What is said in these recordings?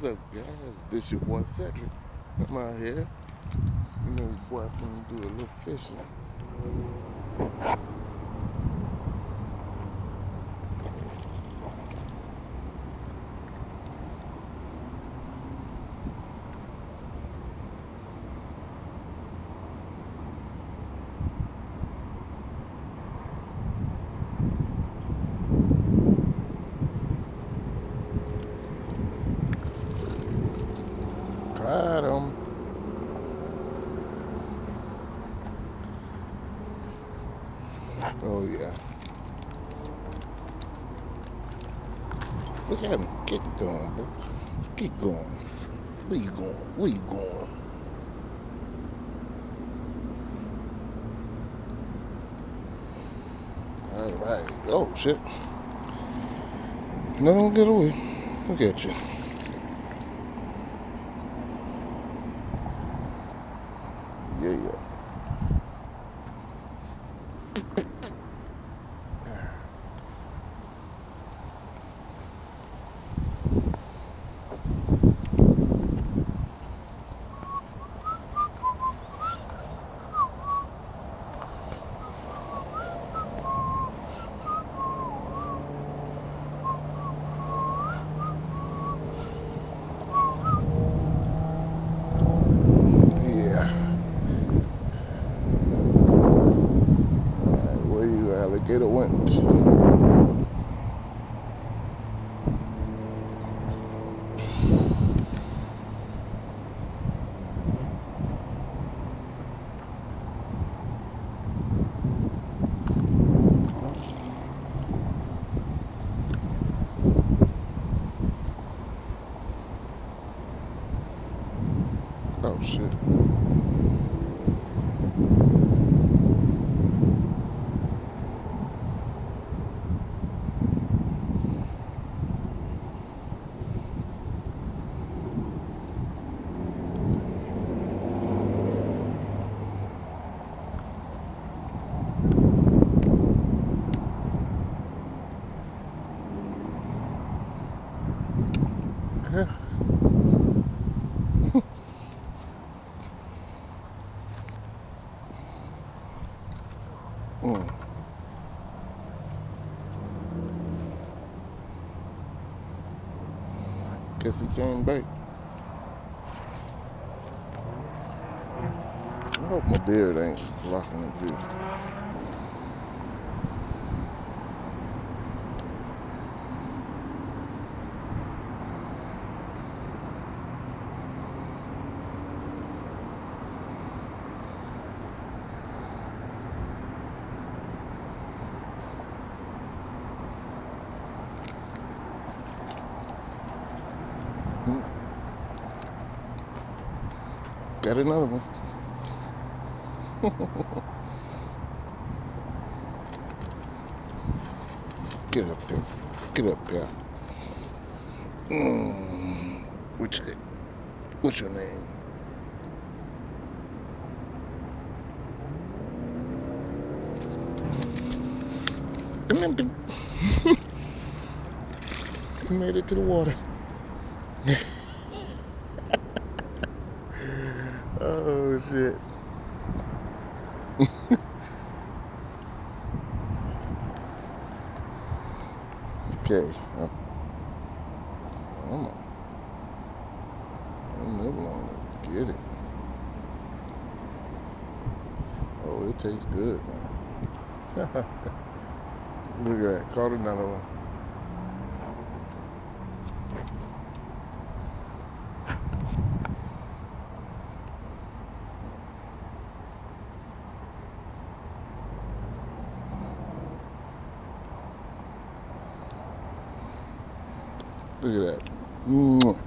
What's up, guys? This your boy Cedric. I'm out here. You know your boy finna do a little fishing. Got him. Oh yeah. Look at him. Get going, bro. Keep going. Where you going? Where you going? All right. Oh shit. Another one get away. Look at you. Yeah. Yeah. All right. Where you alligator went? Oh shit. Mm. Guess he came back. I hope my beard ain't blocking the view. Mm. Got another one. Get up here. Get up here. Mm. What's your name? Remember, he made it to the water. Oh shit. Okay. I'm never gonna get it. Oh, it tastes good, man. Look at that. Caught another one. Look at that. Mwah.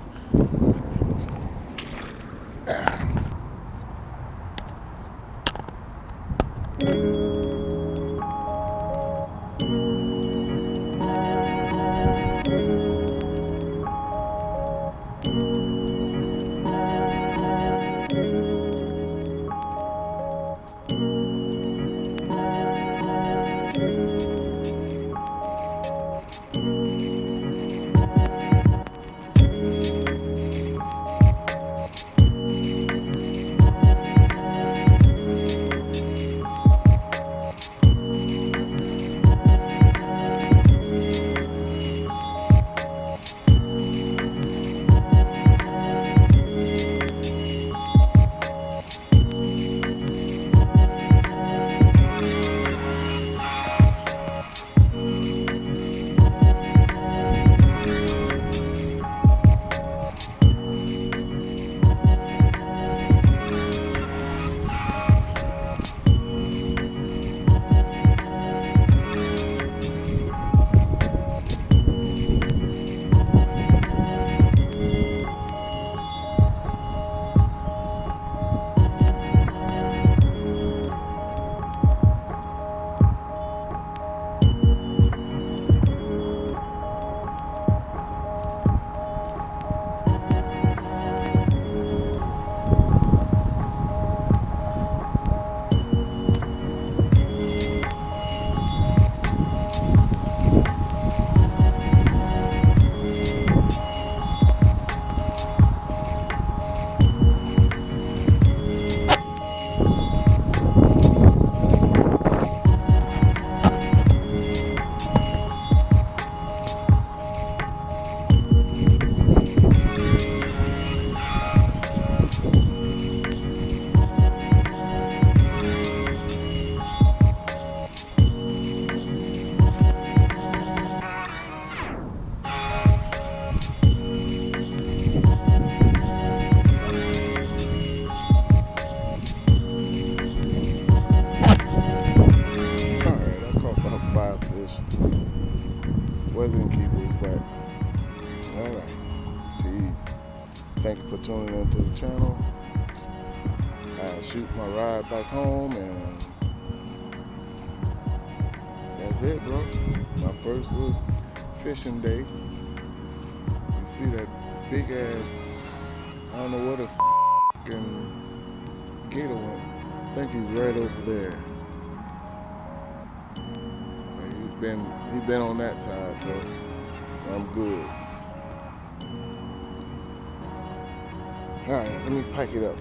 Thank you for tuning into the channel. I shoot my ride back home, and that's it, bro. My first little fishing day. You see that big ass, I don't know where the f***ing gator went. I think he's right over there. He been on that side, so I'm good. All right, let me pack it up.